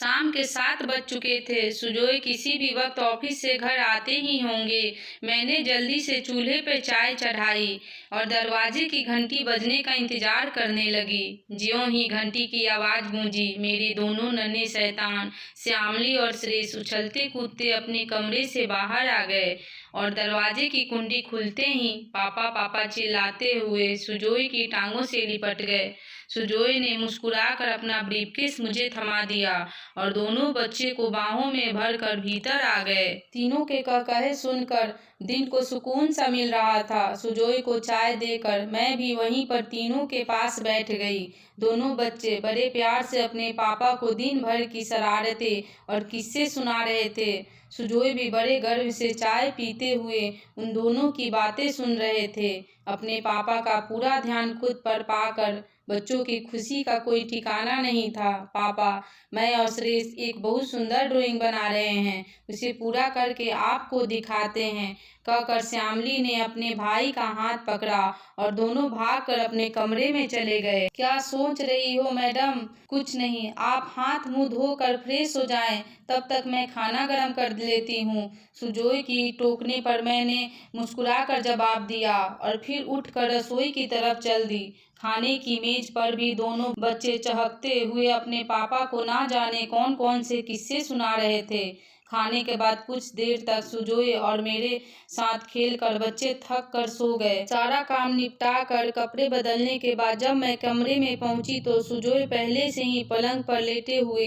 शाम के 7 बज चुके थे। सुजोय किसी भी वक्त ऑफिस से घर आते ही होंगे। मैंने जल्दी से चूल्हे पे चाय चढ़ाई और दरवाजे की घंटी बजने का इंतजार करने लगी। ज्यों ही घंटी की आवाज़ गूंजी, मेरे दोनों नन्हे शैतान श्यामली और श्रेष उछलते कूदते अपने कमरे से बाहर आ गए और दरवाजे की कुंडी खुलते ही पापा पापा चिल्लाते हुए सुजोय की टांगों से लिपट गए। सुजोय ने मुस्कुराकर अपना ब्रीफकेस मुझे थमा दिया और दोनों बच्चे को बाहों में भरकर भीतर आ गए। तीनों के कहे सुनकर दिल को सुकून सा मिल रहा था। सुजोय को चाय देकर मैं भी वहीं पर तीनों के पास बैठ गई। दोनों बच्चे बड़े प्यार से अपने पापा को दिन भर की शरारतें और किस्से सुना रहे थे। सुजोय भी बड़े गर्व से चाय पीते हुए उन दोनों की बातें सुन रहे थे। अपने पापा का पूरा ध्यान खुद पर पाकर बच्चों की खुशी का कोई ठिकाना नहीं था। पापा, मैं और श्रेष एक बहुत सुंदर ड्राइंग बना रहे हैं, उसे पूरा करके आपको दिखाते हैं, कहकर श्यामली ने अपने भाई का हाथ पकड़ा और दोनों भागकर अपने कमरे में चले गए। क्या सोच रही हो मैडम? कुछ नहीं, आप हाथ मुंह धोकर फ्रेश हो जाएं, तब तक मैं खाना गर्म कर लेती हूँ। सुजोय की टोकने पर मैंने मुस्कुराकर जवाब दिया और फिर उठकर रसोई की तरफ चल दी। खाने की मेज पर भी दोनों बच्चे चहकते हुए अपने पापा को ना जाने कौन कौन से किस्से सुना रहे थे। खाने के बाद कुछ देर तक सुजोय और मेरे साथ खेलकर बच्चे थक कर सो गए। सारा काम निपटा कर कपड़े बदलने के बाद जब मैं कमरे में पहुंची तो सुजोय पहले से ही पलंग पर लेटे हुए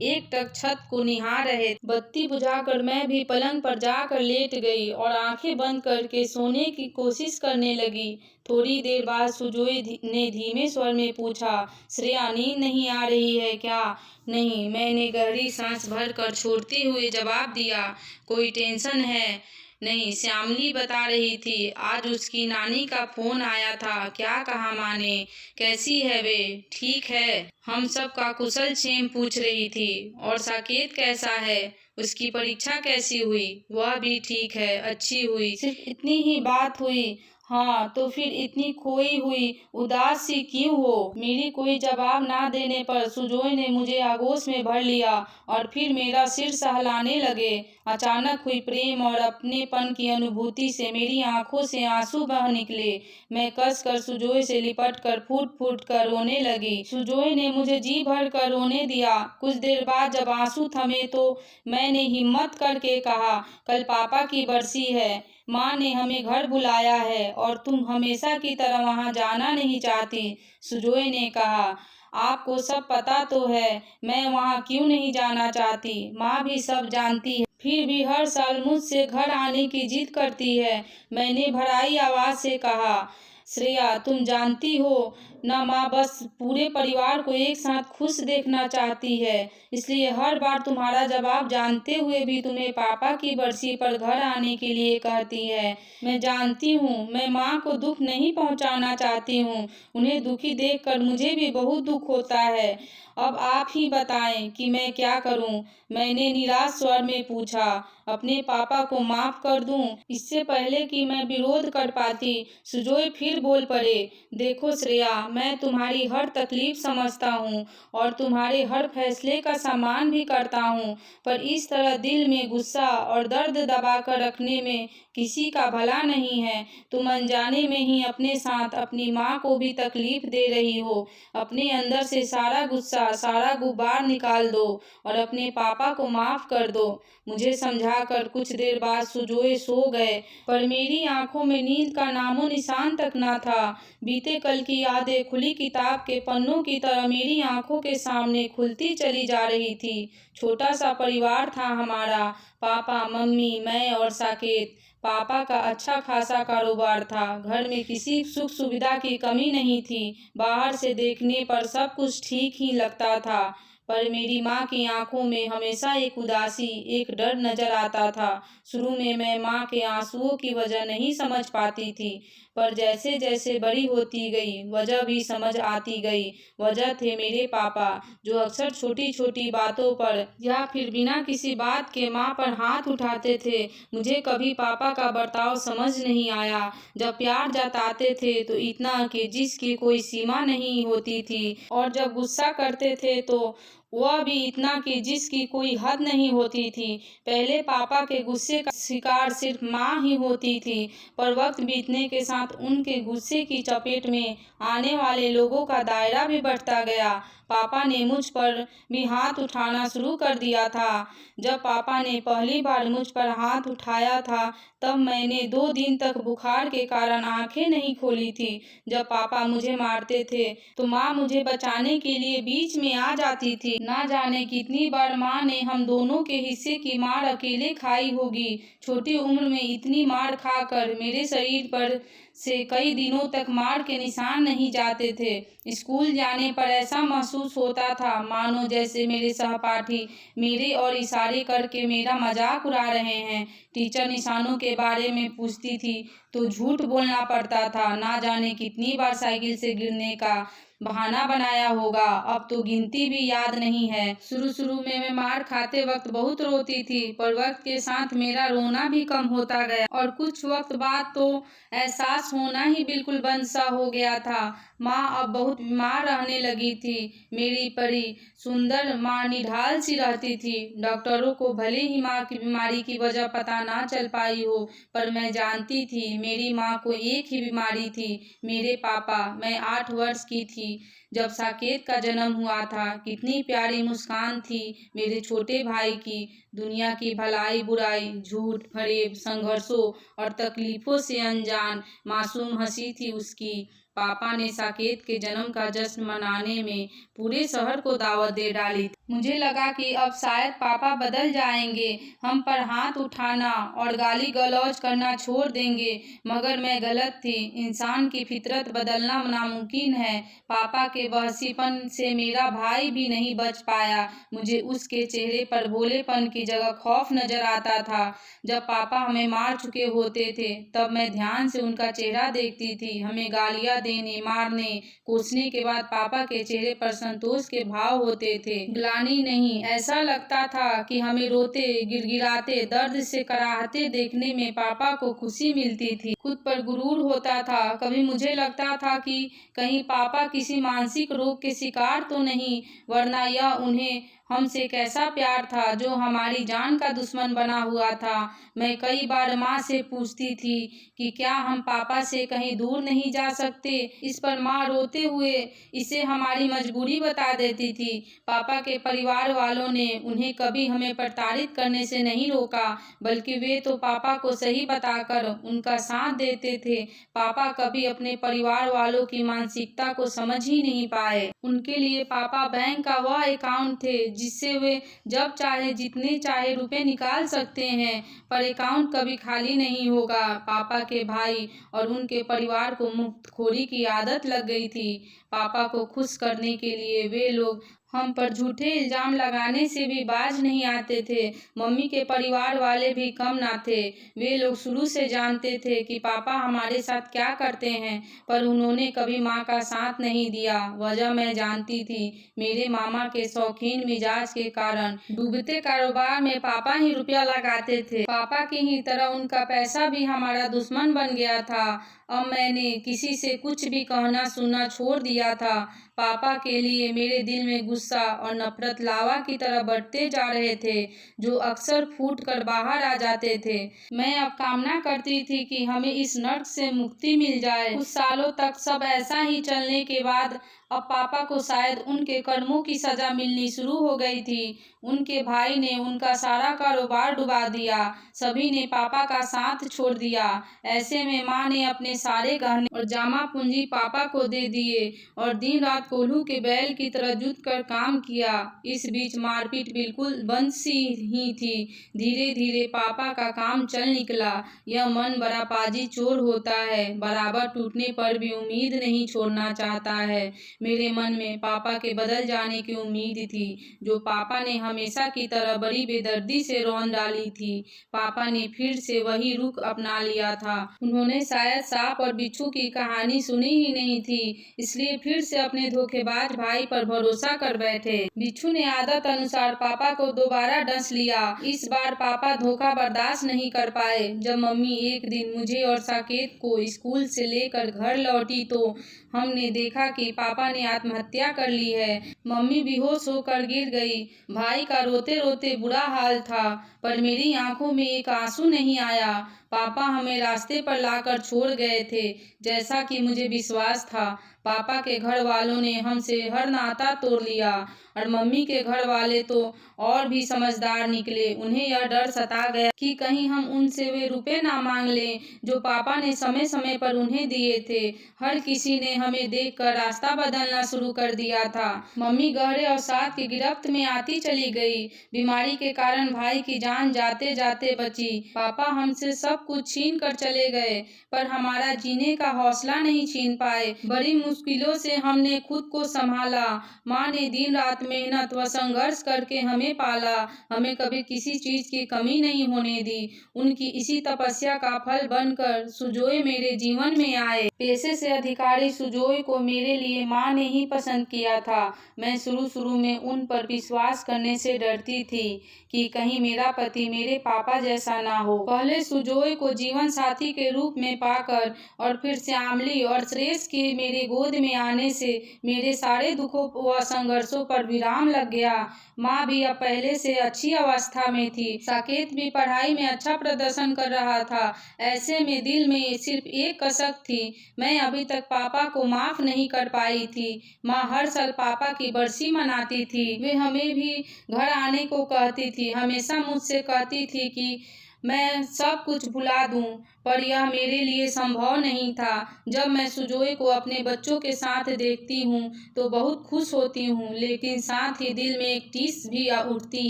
एकटक छत को निहार रहे। बत्ती बुझाकर मैं भी पलंग पर जाकर लेट गई और आंखें बंद करके सोने की कोशिश करने लगी। थोड़ी देर बाद सुजोय ने धीमे स्वर में पूछा, श्रेया नींद नहीं आ रही है क्या? नहीं, मैंने गहरी सांस भरकर छोड़ते हुए जवाब दिया। कोई टेंशन है? नहीं, श्यामली बता रही थी आज उसकी नानी का फोन आया था। क्या कहा माँ ने? कैसी है वे? ठीक है, हम सब का कुशल क्षेम पूछ रही थी। और साकेत कैसा है? उसकी परीक्षा कैसी हुई? वह भी ठीक है, अच्छी हुई। सिर्फ इतनी ही बात हुई? हाँ, तो फिर इतनी खोई हुई उदास सी क्यों हो? मेरी कोई जवाब ना देने पर सुजोय ने मुझे आगोश में भर लिया और फिर मेरा सिर सहलाने लगे। अचानक हुई प्रेम और अपनेपन की अनुभूति से मेरी आंखों से आंसू बह निकले। मैं कसकर सुजोय से लिपट कर फूट फूट कर रोने लगी। सुजोय ने मुझे जी भर कर रोने दिया। कुछ देर बाद जब आंसू थमे तो मैंने हिम्मत करके कहा, कल पापा की बरसी है, माँ ने हमें घर बुलाया है और तुम हमेशा की तरह वहाँ जाना नहीं चाहती। सुजोय ने कहा, आपको सब पता तो है, मैं वहाँ क्यों नहीं जाना चाहती। माँ भी सब जानती है, फिर भी हर साल मुझसे घर आने की जिद करती है। मैंने भराई आवाज से कहा, श्रेया तुम जानती हो ना, माँ बस पूरे परिवार को एक साथ खुश देखना चाहती है, इसलिए हर बार तुम्हारा जवाब जानते हुए भी तुम्हें पापा की बरसी पर घर आने के लिए कहती है। मैं जानती हूँ, मैं माँ को दुख नहीं पहुँचाना चाहती हूँ, उन्हें दुखी देखकर मुझे भी बहुत दुख होता है। अब आप ही बताएं कि मैं क्या करूं? मैंने निराश स्वर में पूछा। अपने पापा को माफ कर दूं? इससे पहले कि मैं विरोध कर पाती, सुजोय फिर बोल पड़े, देखो श्रेया, मैं तुम्हारी हर तकलीफ समझता हूँ और तुम्हारे हर फैसले का सम्मान भी करता हूँ, पर इस तरह दिल में गुस्सा और दर्द दबा कर रखने में किसी का भला नहीं है। तुम अनजाने में ही अपने साथ अपनी माँ को भी तकलीफ दे रही हो। अपने अंदर से सारा गुस्सा, सारा गुबार निकाल दो और अपने पापा को माफ कर दो। मुझे समझाकर कुछ देर बाद सुजोय सो गए, पर मेरी आंखों में नींद का नामो निशान तक न था। बीते कल की यादें खुली किताब के पन्नों की तरह मेरी आंखों के सामने खुलती चली जा रही थी। छोटा सा परिवार था हमारा, पापा, मम्मी, मैं और साकेत। पापा का अच्छा खासा कारोबार था, घर में किसी सुख सुविधा की कमी नहीं थी। बाहर से देखने पर सब कुछ ठीक ही लगता था, पर मेरी माँ की आंखों में हमेशा एक उदासी, एक डर नजर आता था। शुरू में मैं माँ के आंसुओं की वजह नहीं समझ पाती थी, पर जैसे जैसे बड़ी होती गई वजह भी समझ आती गई। वजह थे मेरे पापा, जो अक्सर छोटी छोटी बातों पर या फिर बिना किसी बात के माँ पर हाथ उठाते थे। मुझे कभी पापा का बर्ताव समझ नहीं आया। जब प्यार जताते थे तो इतना कि जिसकी कोई सीमा नहीं होती थी, और जब गुस्सा करते थे तो वह भी इतना कि जिसकी कोई हद नहीं होती थी। पहले पापा के गुस्से का शिकार सिर्फ माँ ही होती थी, पर वक्त बीतने के साथ उनके गुस्से की चपेट में आने वाले लोगों का दायरा भी बढ़ता गया। पापा ने मुझ पर भी हाथ उठाना शुरू कर दिया था। जब पापा ने पहली बार मुझ पर हाथ उठाया था, तब मैंने 2 दिन तक बुखार के कारण आंखें नहीं खोली थी। जब पापा मुझे मारते थे, तो माँ मुझे बचाने के लिए बीच में आ जाती थी। ना जाने कितनी बार माँ ने हम दोनों के हिस्से की मार अकेले खाई होगी। छोटी उम्र में इतनी मार खाकर मेरे शरीर पर से कई दिनों तक मार के निशान नहीं जाते थे। स्कूल जाने पर ऐसा महसूस होता था मानो जैसे मेरे सहपाठी मेरे और इशारे करके मेरा मजाक उड़ा रहे हैं। टीचर निशानों के बारे में पूछती थी तो झूठ बोलना पड़ता था। ना जाने कितनी बार साइकिल से गिरने का बहाना बनाया होगा, अब तो गिनती भी याद नहीं है। शुरू में मैं मार खाते वक्त बहुत रोती थी, पर वक्त के साथ मेरा रोना भी कम होता गया और कुछ वक्त बाद तो एहसास होना ही बिल्कुल बंद सा हो गया था। माँ अब बहुत बीमार रहने लगी थी। मेरी परी सुंदर माँ निढाल सी रहती थी। डॉक्टरों को भले ही माँ की बीमारी की वजह पता ना चल पाई हो, पर मैं जानती थी मेरी माँ को एक ही बीमारी थी, मेरे पापा। मैं 8 वर्ष की थी जब साकेत का जन्म हुआ था। कितनी प्यारी मुस्कान थी मेरे छोटे भाई की। दुनिया की भलाई बुराई, झूठ फरेब, संघर्षों और तकलीफों से अनजान मासूम हंसी थी उसकी। पापा ने साकेत के जन्म का जश्न मनाने में पूरे शहर को दावत दे डाली। मुझे लगा कि अब शायद पापा बदल जाएंगे, हम पर हाथ उठाना और गाली गलौज करना छोड़ देंगे, मगर मैं गलत थी। इंसान की फितरत बदलना नामुमकिन है। पापा के बहसीपन से मेरा भाई भी नहीं बच पाया। मुझे उसके चेहरे पर भोलेपन की जगह खौफ नजर आता था। जब पापा हमें मार चुके होते थे, तब मैं ध्यान से उनका चेहरा देखती थी। हमें गालियां देने, मारने, कोसने के बाद पापा के चेहरे पर संतोष के भाव होते थे, ग्लानि नहीं। ऐसा लगता था कि हमें रोते, गिड़गिड़ाते, दर्द से कराहते देखने में पापा को खुशी मिलती थी। खुद पर गुरूर होता था। कभी मुझे लगता था कि कहीं पापा किसी मानसिक रोग के शिकार तो नहीं, वरना यह उन्हें हमसे कैसा प्यार था जो हमारी जान का दुश्मन बना हुआ था। मैं कई बार माँ से पूछती थी कि क्या हम पापा से कहीं दूर नहीं जा सकते। इस पर माँ रोते हुए इसे हमारी मजबूरी बता देती थी। पापा के परिवार वालों ने उन्हें कभी हमें प्रताड़ित करने से नहीं रोका, बल्कि वे तो पापा को सही बताकर उनका साथ देते थे। पापा कभी अपने परिवार वालों की मानसिकता को समझ ही नहीं पाए। उनके लिए पापा बैंक का वह अकाउंट थे जिससे वे जब चाहे जितने चाहे रुपए निकाल सकते हैं, पर अकाउंट कभी खाली नहीं होगा। पापा के भाई और उनके परिवार को मुफ्तखोरी की आदत लग गई थी। पापा को खुश करने के लिए वे लोग हम पर झूठे इल्जाम लगाने से भी बाज नहीं आते थे। मम्मी के परिवार वाले भी कम ना थे। वे लोग शुरू से जानते थे कि पापा हमारे साथ क्या करते हैं, पर उन्होंने कभी माँ का साथ नहीं दिया। वजह मैं जानती थी, मेरे मामा के शौकीन मिजाज के कारण। डूबते कारोबार में पापा ही रुपया लगाते थे। पापा की ही तरह उनका पैसा भी हमारा दुश्मन बन गया था। अब मैंने किसी से कुछ भी कहना सुनना छोड़ दिया था। पापा के लिए मेरे दिल में गुस्सा और नफरत लावा की तरह बढ़ते जा रहे थे, जो अक्सर फूट कर बाहर आ जाते थे। मैं अब कामना करती थी कि हमें इस नर्क से मुक्ति मिल जाए। कुछ सालों तक सब ऐसा ही चलने के बाद अब पापा को शायद उनके कर्मों की सजा मिलनी शुरू हो गई थी। उनके भाई ने उनका सारा कारोबार डुबा दिया। सभी ने पापा का साथ छोड़ दिया। ऐसे में माँ ने अपने सारे गहने और जामा पूंजी पापा को दे दिए और दिन रात कोल्हू के बैल की तरह जुट कर काम किया। इस बीच मारपीट बिल्कुल बंद सी ही थी। धीरे धीरे पापा का काम चल निकला। यह मन बड़ा पाजी चोर होता है, बराबर टूटने पर भी उम्मीद नहीं छोड़ना चाहता है। मेरे मन में पापा के बदल जाने की उम्मीद थी, जो पापा ने हमेशा की तरह बड़ी बेदर्दी से रौंद डाली थी। पापा ने फिर से वही रुख अपना लिया था। उन्होंने शायद सांप और बिच्छू की कहानी सुनी ही नहीं थी, इसलिए फिर से अपने धोखेबाज भाई पर भरोसा कर बैठे। बिच्छू ने आदत अनुसार पापा को दोबारा डस लिया। इस बार पापा धोखा बर्दाश्त नहीं कर पाए। जब मम्मी एक दिन मुझे और साकेत को स्कूल से लेकर घर लौटी तो हमने देखा कि पापा पापा ने आत्महत्या कर ली है। मम्मी बेहोश होकर गिर गई। भाई का रोते रोते बुरा हाल था, पर मेरी आंखों में एक आंसू नहीं आया। पापा हमें रास्ते पर लाकर छोड़ गए थे। जैसा कि मुझे विश्वास था, पापा के घर वालों ने हमसे हर नाता तोड़ लिया, और मम्मी के घर वाले तो और भी समझदार निकले। उन्हें यह डर सता गया कि कहीं हम उनसे वे रुपए ना मांग लें जो पापा ने समय समय पर उन्हें दिए थे। हर किसी ने हमें देखकर रास्ता बदलना शुरू कर दिया था। मम्मी गहरे अवसाद की गिरफ्त में आती चली गई। बीमारी के कारण भाई की जान जाते जाते बची। पापा हमसे सब कुछ छीन कर चले गए, पर हमारा जीने का हौसला नहीं छीन पाए। बड़ी मुश्किलों से हमने खुद को संभाला। माँ ने दिन रात मेहनत व संघर्ष करके हमें पाला। हमें कभी किसी चीज की कमी नहीं होने दी। उनकी इसी तपस्या का फल बनकर सुजोय मेरे जीवन में आए। पेशे से अधिकारी सुजोय को मेरे लिए माँ ने ही पसंद किया था। मैं शुरू में उन पर विश्वास करने से डरती थी कि कहीं मेरा पति मेरे पापा जैसा ना हो। पहले सुजोय को जीवन साथी के रूप में पाकर और फिर श्यामली और श्रेष्ठ के मेरे गोद में आने से मेरे सारे दुखों व संघर्षों पर विराम लग गया। माँ भी अब पहले से अच्छी अवस्था में थी। साकेत भी पढ़ाई में अच्छा प्रदर्शन कर रहा था। ऐसे में दिल में सिर्फ एक कसक थी, मैं अभी तक पापा को माफ नहीं कर पाई थी। माँ हर साल पापा की बरसी मनाती थी। वे हमें भी घर आने को कहती थी। हमेशा मुझसे कहती थी कि मैं सब कुछ भुला दूं, पर यह मेरे लिए संभव नहीं था। जब मैं सुजोय को अपने बच्चों के साथ देखती हूँ तो बहुत खुश होती हूँ, लेकिन साथ ही दिल में एक टीस भी उठती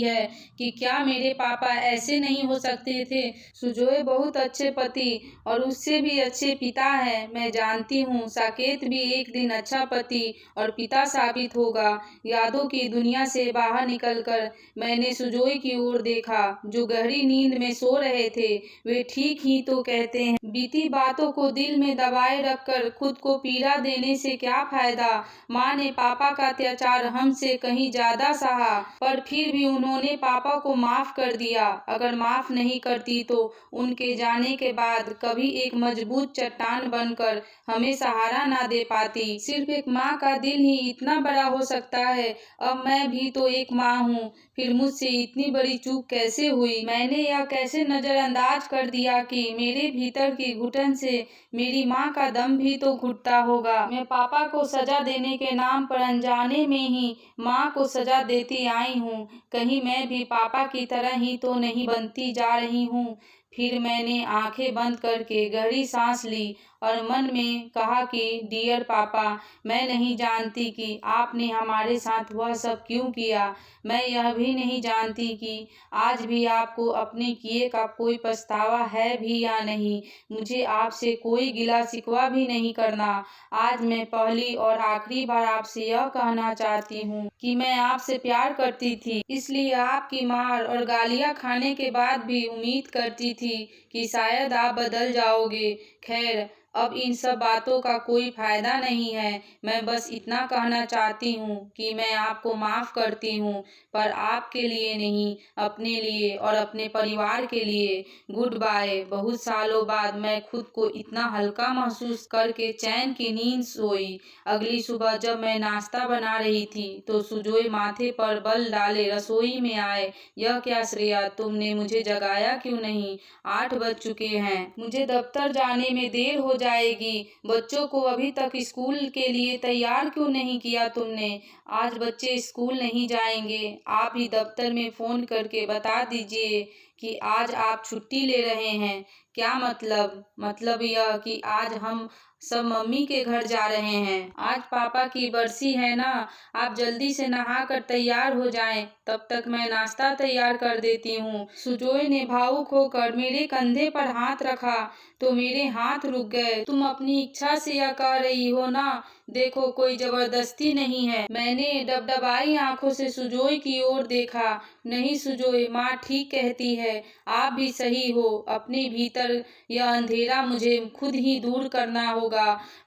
है कि क्या मेरे पापा ऐसे नहीं हो सकते थे। सुजोय बहुत अच्छे पति और उससे भी अच्छे पिता है। मैं जानती हूँ साकेत भी एक दिन अच्छा पति और पिता साबित होगा। यादों की दुनिया से बाहर निकलकर मैंने सुजोय की ओर देखा, जो गहरी नींद में सो रहे थे। वे ठीक ही तो कहते हैं, बीती बातों को दिल में दबाए रखकर खुद को पीड़ा देने से क्या फायदा। माँ ने पापा का अत्याचार हमसे कहीं ज्यादा सहा, पर फिर भी उन्होंने पापा को माफ कर दिया। अगर माफ नहीं करती तो उनके जाने के बाद कभी एक मजबूत चट्टान बनकर हमें सहारा ना दे पाती। सिर्फ एक माँ का दिल ही इतना बड़ा हो सकता है। अब मैं भी तो एक माँ हूँ, फिर मुझसे इतनी बड़ी चूक कैसे हुई। मैंने यह कैसे नजरअंदाज कर दिया कि मेरे भीतर की घुटन से मेरी माँ का दम भी तो घुटता होगा। मैं पापा को सजा देने के नाम पर अनजाने में ही माँ को सजा देती आई हूँ। कहीं मैं भी पापा की तरह ही तो नहीं बनती जा रही हूँ। फिर मैंने आंखें बंद करके गहरी सांस ली और मन में कहा कि डियर पापा, मैं नहीं जानती कि आपने हमारे साथ वह सब क्यों किया। मैं यह भी नहीं जानती कि आज भी आपको अपने किए का कोई पछतावा है भी या नहीं। मुझे आपसे कोई गिला शिकवा भी नहीं करना। आज मैं पहली और आखिरी बार आपसे यह कहना चाहती हूँ कि मैं आपसे प्यार करती थी, इसलिए आपकी मार और गालियाँ खाने के बाद भी उम्मीद करती थी कि शायद आप बदल जाओगे। खैर, अब इन सब बातों का कोई फायदा नहीं है। मैं बस इतना कहना चाहती हूँ कि मैं आपको माफ करती हूँ, पर आपके लिए नहीं, अपने लिए और अपने परिवार के लिए। Goodbye. बहुत सालों बाद मैं खुद को इतना हल्का महसूस करके चैन की नींद सोई। अगली सुबह जब मैं नाश्ता बना रही थी तो सुजोय माथे पर बल डाले रसोई में आए। यह क्या श्रेया, तुमने मुझे जगाया क्यों नहीं? 8 बज चुके हैं। मुझे दफ्तर जाने में देर हो जाएगी। बच्चों को अभी तक स्कूल के लिए तैयार क्यों नहीं किया तुमने? आज बच्चे स्कूल नहीं जाएंगे। आप ही दफ्तर में फोन करके बता दीजिए कि आज आप छुट्टी ले रहे हैं। क्या मतलब? मतलब यह कि आज हम सब मम्मी के घर जा रहे हैं। आज पापा की बरसी है ना। आप जल्दी से नहाकर तैयार हो जाएं, तब तक मैं नाश्ता तैयार कर देती हूँ। सुजोय ने भावुक होकर मेरे कंधे पर हाथ रखा तो मेरे हाथ रुक गए। तुम अपनी इच्छा से यह कह रही हो ना? देखो, कोई जबरदस्ती नहीं है। मैंने डबडबाई आंखों से सुजोय की ओर देखा। नहीं सुजोय, माँ ठीक कहती है, आप भी सही हो। अपने भीतर यह अंधेरा मुझे खुद ही दूर करना होगा।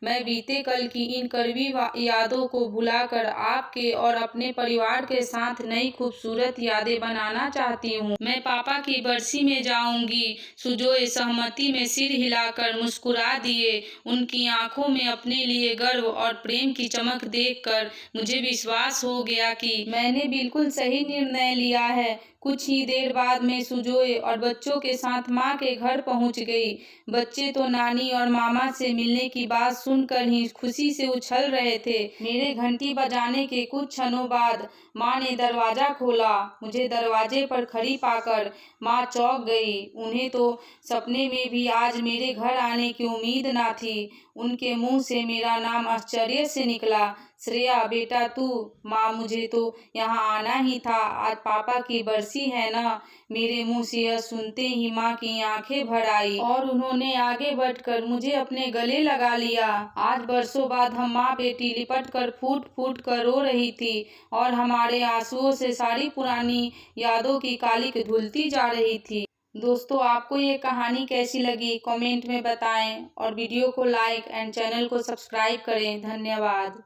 मैं बीते कल की इन कड़वी यादों को भुलाकर आपके और अपने परिवार के साथ नई खूबसूरत यादें बनाना चाहती हूँ। मैं पापा की बरसी में जाऊंगी। सुजोय सहमति में सिर हिलाकर मुस्कुरा दिए। उनकी आंखों में अपने लिए गर्व और और प्रेम की चमक देखकर मुझे विश्वास हो गया कि मैंने बिल्कुल सही निर्णय लिया है। कुछ ही देर बाद मैं सुजोय और बच्चों के साथ माँ के घर पहुँच गई। बच्चे तो नानी और मामा से मिलने की बात सुनकर ही खुशी से उछल रहे थे। मेरे घंटी बजाने के कुछ क्षणों बाद माँ ने दरवाजा खोला। मुझे दरवाजे पर खड़ी पाकर माँ चौंक गई। उन्हें तो सपने में भी आज मेरे घर आने की उम्मीद ना थी। उनके मुंह से मेरा नाम आश्चर्य से निकला, श्रेया बेटा तू। माँ मुझे तो यहाँ आना ही था, आज पापा की बरसी है ना। मेरे मुंह से यह सुनते ही माँ की आंखें भर आई और उन्होंने आगे बढ़कर मुझे अपने गले लगा लिया। आज बरसों बाद हम माँ बेटी लिपट कर फूट फूट कर रो रही थी और हमारे आंसुओं से सारी पुरानी यादों की कालिक धुलती जा रही थी। दोस्तों, आपको ये कहानी कैसी लगी कमेंट में बताएं और वीडियो को लाइक एंड चैनल को सब्सक्राइब करें। धन्यवाद।